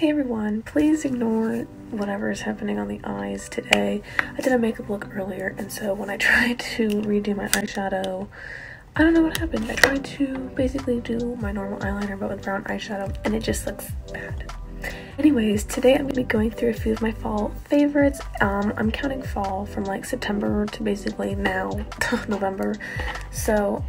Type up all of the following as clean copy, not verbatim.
Hey everyone, please ignore whatever is happening on the eyes today. I did a makeup look earlier, and so when I tried to redo my eyeshadow, I don't know what happened. I tried to basically do my normal eyeliner but with brown eyeshadow, and it just looks bad. Anyways, today I'm going to be going through a few of my fall favorites. I'm counting fall from like September to basically now, November. So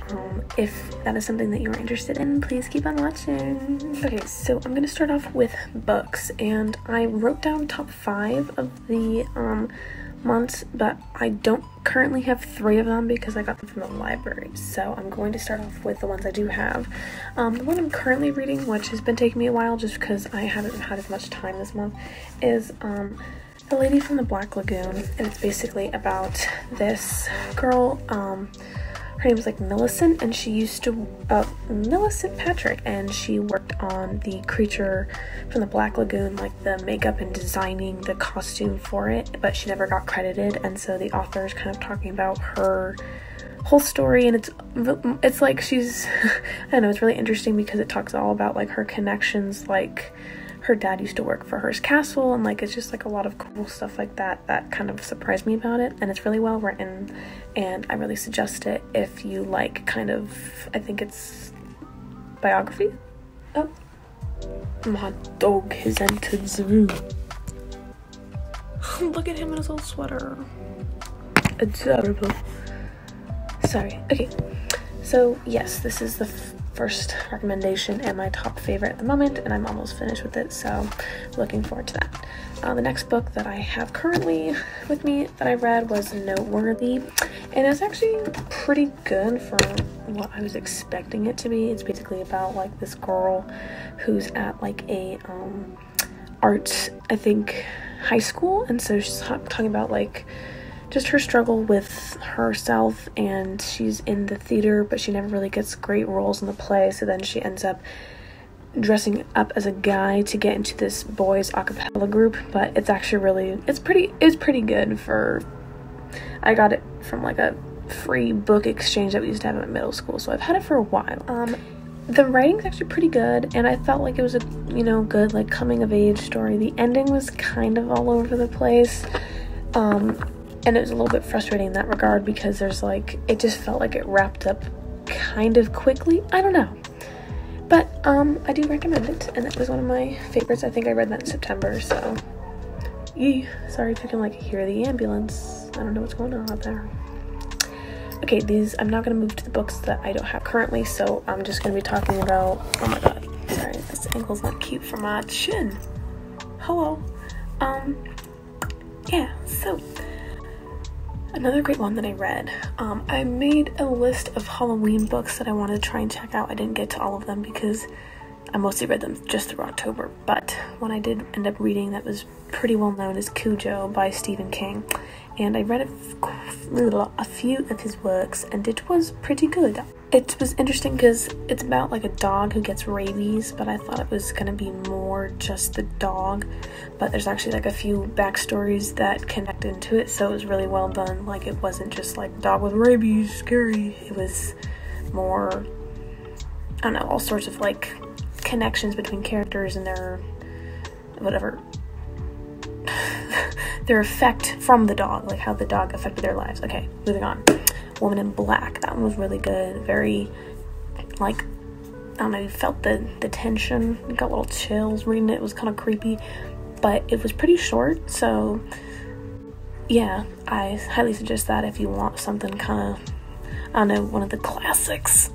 if that is something that you are interested in, please keep on watching. Okay, so I'm going to start off with books, and I wrote down top 5 of the months, but I don't currently have 3 of them because I got them from the library. So I'm going to start off with the ones I do have. The one I'm currently reading, which has been taking me a while just because I haven't had as much time this month, is The Lady from the Black Lagoon, and it's basically about this girl. Her name was like Millicent, and she used to Millicent Patrick, and she worked on the creature from the Black Lagoon, like the makeup and designing the costume for it, but she never got credited. And so the author is kind of talking about her whole story, and it's like she's I don't know, it's really interesting because it talks all about like her connections, like her dad used to work for Hearst Castle, and like it's just like a lot of cool stuff like that that kind of surprised me about it. And it's really well written, and I really suggest it if you like kind of, I think it's biography. Oh, my dog has entered the room. Look at him in his old sweater. Adorable. Sorry. Okay, so yes, this is the first recommendation and my top favorite at the moment, and I'm almost finished with it, so looking forward to that. The next book that I have currently with me that I read was Noteworthy, and it's actually pretty good for what I was expecting it to be. It's basically about like this girl who's at like a art, I think, high school, and so she's talking about like just her struggle with herself, and she's in the theater but she never really gets great roles in the play, so then she ends up dressing up as a guy to get into this boys a cappella group. But it's actually really, it's pretty good. For I got it from like a free book exchange that we used to have at middle school, so I've had it for a while. The writing's actually pretty good, and I felt like it was a, you know, good like coming of age story. The ending was kind of all over the place, and it was a little bit frustrating in that regard because there's like, it just felt like it wrapped up kind of quickly. I don't know. But I do recommend it, and it was one of my favorites. I think I read that in September, so yee. Sorry if you can like hear the ambulance. I don't know what's going on out there. Okay, I'm now going to move to the books that I don't have currently, so I'm just going to be talking about, oh my god, sorry, this angle's not cute for my chin. Hello. Yeah, so another great one that I read. I made a list of Halloween books that I wanted to try and check out. I didn't get to all of them because I mostly read them just through October, but one I did end up reading that was pretty well known is Cujo by Stephen King, and I read a few of his works, and it was pretty good. It was interesting because it's about like a dog who gets rabies, but I thought it was going to be more just the dog, but there's actually like a few backstories that connect into it, so it was really well done. Like, it wasn't just like dog with rabies, scary. It was more, I don't know, all sorts of like connections between characters and their whatever their effect from the dog, like how the dog affected their lives. Okay, moving on. Woman in Black, that one was really good. Very, like, I don't know, you felt the tension, you got little chills reading it. It was kind of creepy, but it was pretty short, so yeah, I highly suggest that if you want something kind of, I don't know, one of the classics,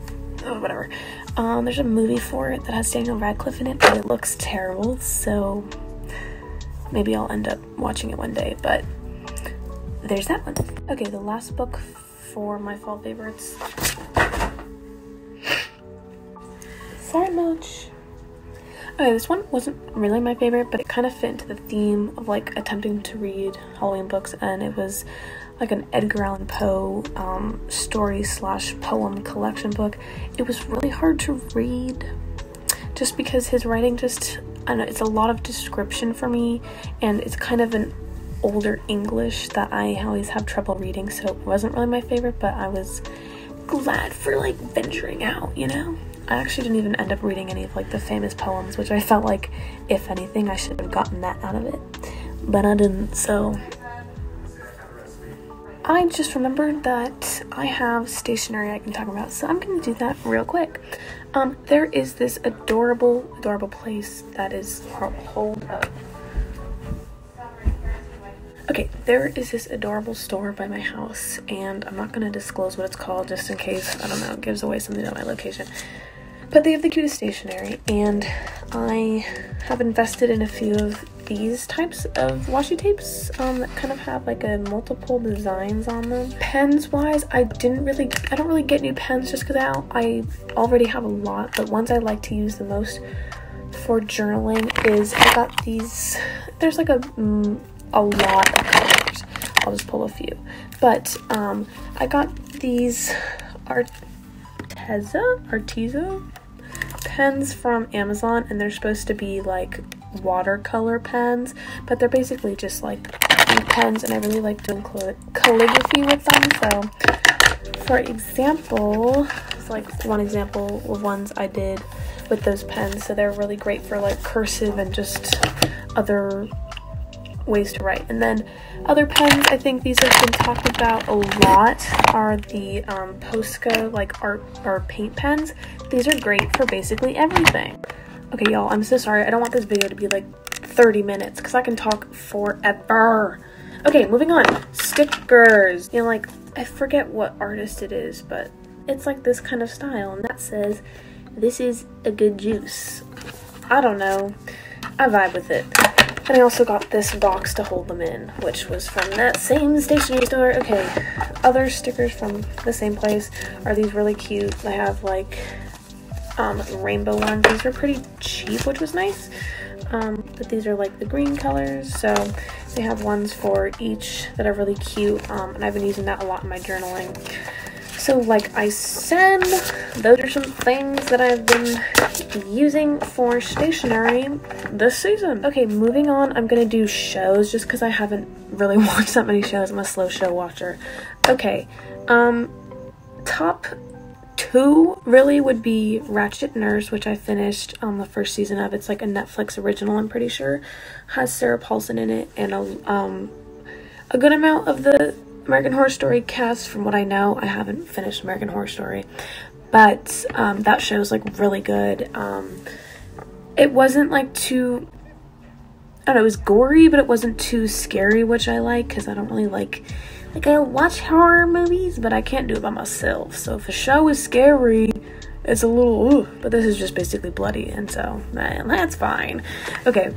or whatever. There's a movie for it that has Daniel Radcliffe in it, but it looks terrible, so maybe I'll end up watching it one day, but there's that one. Okay, the last book for my fall favorites. Sorry, Moch. Okay, this one wasn't really my favorite, but it kind of fit into the theme of like attempting to read Halloween books, and it was like an Edgar Allan Poe story / poem collection book. It was really hard to read just because his writing just, I don't know, it's a lot of description for me, and it's kind of an older English that I always have trouble reading, so it wasn't really my favorite, but I was glad for like venturing out, you know? I actually didn't even end up reading any of like the famous poems, which I felt like, if anything, I should have gotten that out of it, but I didn't. So I just remembered that I have stationery I can talk about, so I'm gonna do that real quick. There is this adorable place that is, hold up. Okay, there is this adorable store by my house, and I'm not gonna disclose what it's called just in case, I don't know, it gives away something about my location. But they have the cutest stationery, and I have invested in a few of these types of washi tapes that kind of have like a multiple designs on them. Pens wise, I don't really get new pens just because I already have a lot, but ones I like to use the most for journaling is I got these. There's like a lot of colors. I'll just pull a few, but I got these arteza pens from Amazon, and they're supposed to be like watercolor pens, but they're basically just like ink pens, and I really like doing calligraphy with them. So for example, it's like one example of ones I did with those pens, so they're really great for like cursive and just other ways to write. And then other pens, I think these have been talked about a lot, are the Posca like art or paint pens. These are great for basically everything. Okay, y'all, I'm so sorry. I don't want this video to be like 30 minutes because I can talk forever. Okay, moving on. Stickers. You know, like, I forget what artist it is, but it's like this kind of style, and that says, "This is a good juice." I don't know. I vibe with it. And I also got this box to hold them in, which was from that same stationery store. Okay, other stickers from the same place are these really cute. They have like rainbow ones. These are pretty cheap, which was nice. But these are like the green colors, so they have ones for each that are really cute, and I've been using that a lot in my journaling. So like I said, those are some things that I've been using for stationery this season. Okay, moving on, I'm gonna do shows just because I haven't really watched that many shows. I'm a slow show watcher. Okay, top two really would be Ratchet Nurse, which I finished the first season of. It's like a Netflix original, I'm pretty sure. Has Sarah Paulson in it, and a good amount of the American Horror Story cast. From what I know, I haven't finished American Horror Story, but that show's like really good. It wasn't like too, I don't know, it was gory, but it wasn't too scary, which I like because I don't really like I watch horror movies, but I can't do it by myself. So if a show is scary, it's a little, but this is just basically bloody, and so, man, that's fine. Okay,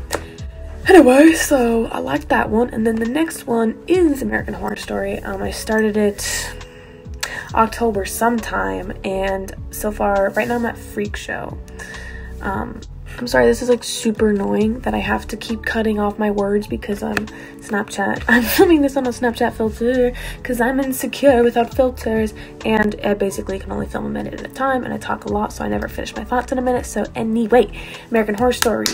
anyway, so I like that one, and then the next one is American Horror Story. I started it October sometime, and so far, right now I'm at Freak Show. I'm sorry, this is like super annoying that I have to keep cutting off my words because I'm filming this on a Snapchat filter because I'm insecure without filters, and I basically can only film a minute at a time, and I talk a lot, so I never finish my thoughts in a minute. So anyway, American Horror Story.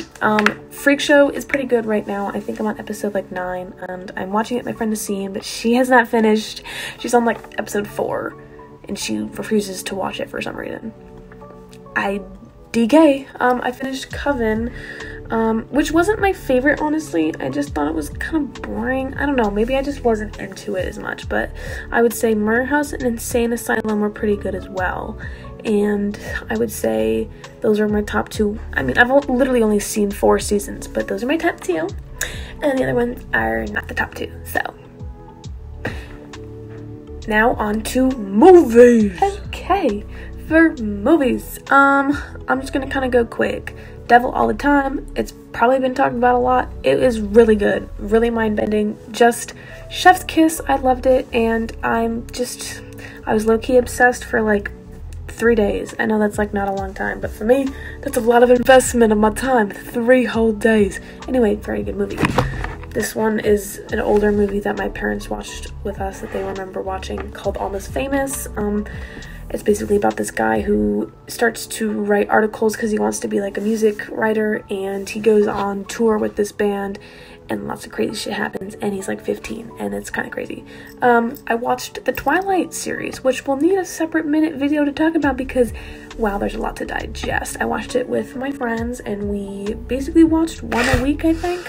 Freak Show is pretty good right now. I think I'm on episode like 9, and I'm watching it with my friend Nassim, but she has not finished. She's on like episode 4, and she refuses to watch it for some reason. I finished Coven, which wasn't my favorite, honestly. I just thought it was kind of boring. I don't know, maybe I just wasn't into it as much, but I would say Murder House and Insane Asylum were pretty good as well, and I would say those are my top 2. I mean, I've literally only seen 4 seasons, but those are my top 2, and the other ones are not the top 2, so. Now on to movies! Okay. For movies, I'm just gonna kind of go quick. Devil All the Time, it's probably been talked about a lot. It is really good, really mind-bending, just chef's kiss. I loved it, and I was low-key obsessed for like 3 days. I know that's like not a long time, but for me, that's a lot of investment of my time, 3 whole days. Anyway, very good movie. This one is an older movie that my parents watched with us that they remember watching, called Almost Famous. It's basically about this guy who starts to write articles because he wants to be like a music writer, and he goes on tour with this band and lots of crazy shit happens, and he's like 15 and it's kind of crazy. I watched the Twilight series, which will need a separate minute video to talk about because wow, there's a lot to digest. I watched it with my friends and we basically watched one a week, I think.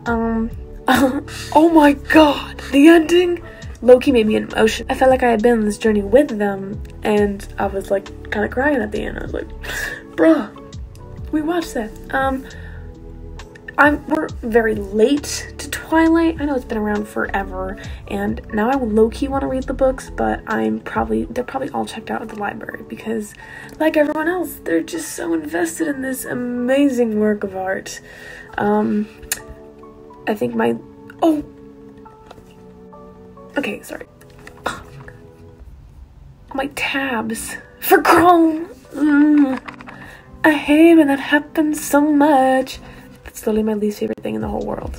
Oh my god, the ending low-key made me emotional. I felt like I had been on this journey with them, and I was like kind of crying at the end. I was like, bruh, we watched that. We're very late to Twilight. I know it's been around forever, and now I low-key want to read the books, but they're probably all checked out at the library because, like everyone else, they're just so invested in this amazing work of art. I think okay, sorry. My tabs for Chrome. I hate when that happens so much. That's literally my least favorite thing in the whole world.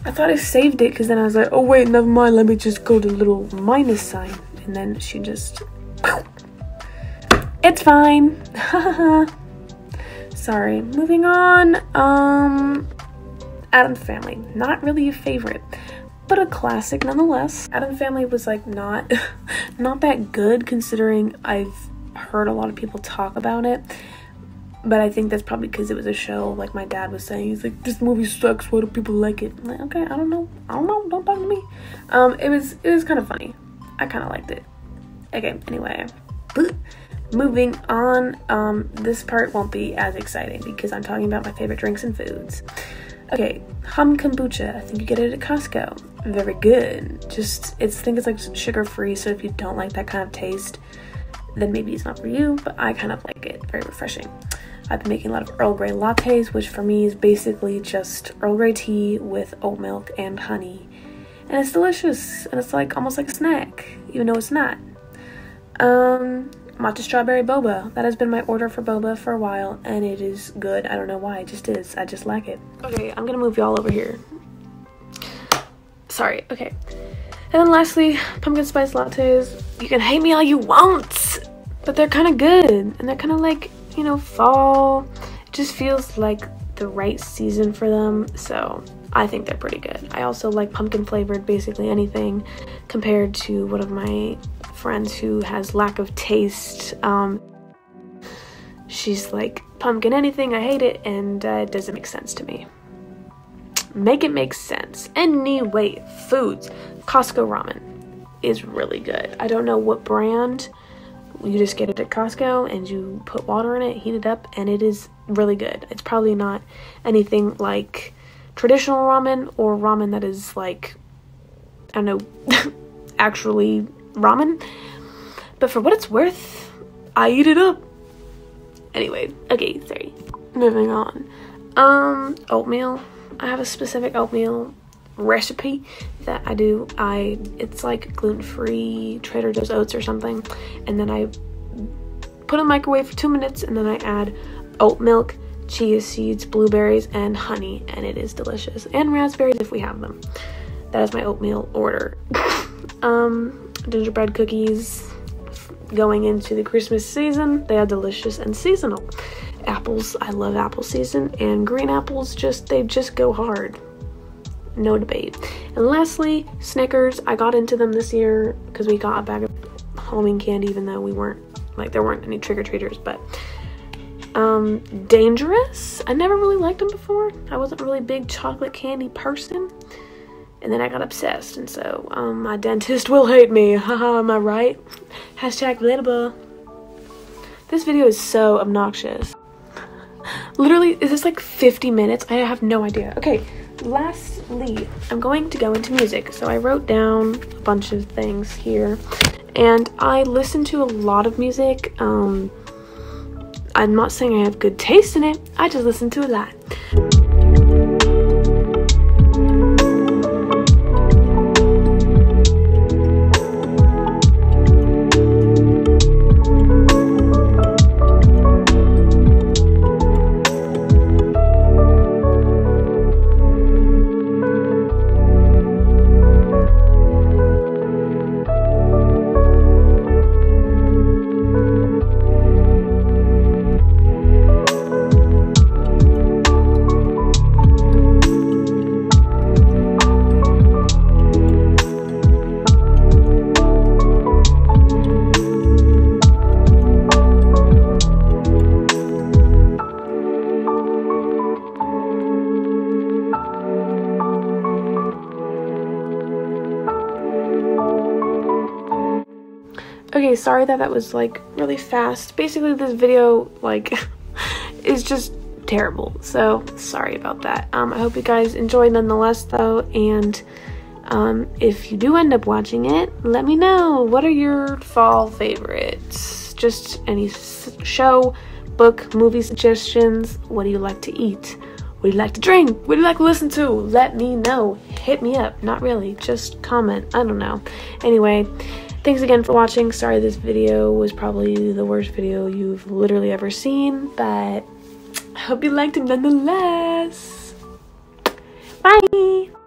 I thought I saved it because then I was like, oh wait, never mind, let me just go to the little minus sign. And then she just... It's fine. Sorry. Moving on. Addams Family. Not really a favorite, but a classic nonetheless. Addams Family was like not that good considering I've heard a lot of people talk about it, but I think that's probably because it was a show. Like my dad was saying, he's like, this movie sucks, why do people like it? I'm like, okay, I don't know, don't talk to me. It was kind of funny. I kind of liked it. Okay, anyway, moving on. This part won't be as exciting because I'm talking about my favorite drinks and foods. Okay, hum kombucha. I think you get it at Costco. Very good. I think it's like sugar-free, so if you don't like that kind of taste, then maybe it's not for you, but I kind of like it. Very refreshing. I've been making a lot of Earl Grey lattes, which for me is basically just Earl Grey tea with oat milk and honey. And it's delicious, and it's like almost like a snack, even though it's not. Matcha strawberry boba. That has been my order for boba for a while, and it is good. I don't know why, it just is. I just like it. Okay, I'm gonna move y'all over here. Sorry, okay. And then lastly, pumpkin spice lattes. You can hate me all you want, but they're kind of good, and they're kind of like, you know, fall. It just feels like the right season for them, so I think they're pretty good. I also like pumpkin flavored basically anything compared to one of my friends who has lack of taste. She's like, pumpkin anything, I hate it, and it doesn't make sense to me. Make it make sense. Anyway, foods. Costco ramen is really good. I don't know what brand. You just get it at Costco and you put water in it, heat it up, and it is really good. It's probably not anything like traditional ramen or ramen that is like, I don't know, actually ramen, but for what it's worth, I eat it up. Anyway, okay, sorry. Moving on. Oatmeal. I have a specific oatmeal recipe that I do. It's like gluten-free Trader Joe's oats or something, and then I put it in the microwave for 2 minutes, and then I add oat milk, chia seeds, blueberries, and honey, and it is delicious. And raspberries if we have them. That is my oatmeal order. Gingerbread cookies going into the Christmas season. They are delicious and seasonal. Apples, I love apple season, and green apples they just go hard. No debate. And lastly, Snickers. I got into them this year because we got a bag of Halloween candy, even though there weren't any trick-or-treaters, but Dangerous. I never really liked them before. I wasn't really a big chocolate candy person. And then I got obsessed, and so my dentist will hate me. Haha, am I right? Hashtag relatable. This video is so obnoxious. Literally, is this like 50 minutes? I have no idea. Okay, lastly, I'm going to go into music. So I wrote down a bunch of things here, and I listen to a lot of music. I'm not saying I have good taste in it. I just listen to a lot. anyway, sorry that was like really fast. Basically this video like is just terrible, so sorry about that. I hope you guys enjoy nonetheless though, and if you do end up watching it, let me know. What are your fall favorites? Just any show, book, movie suggestions. What do you like to eat? What do you like to drink? What do you like to listen to? Let me know. Hit me up. Not really, just comment. I don't know. Anyway, thanks again for watching. Sorry this video was probably the worst video you've literally ever seen, but I hope you liked it nonetheless. Bye!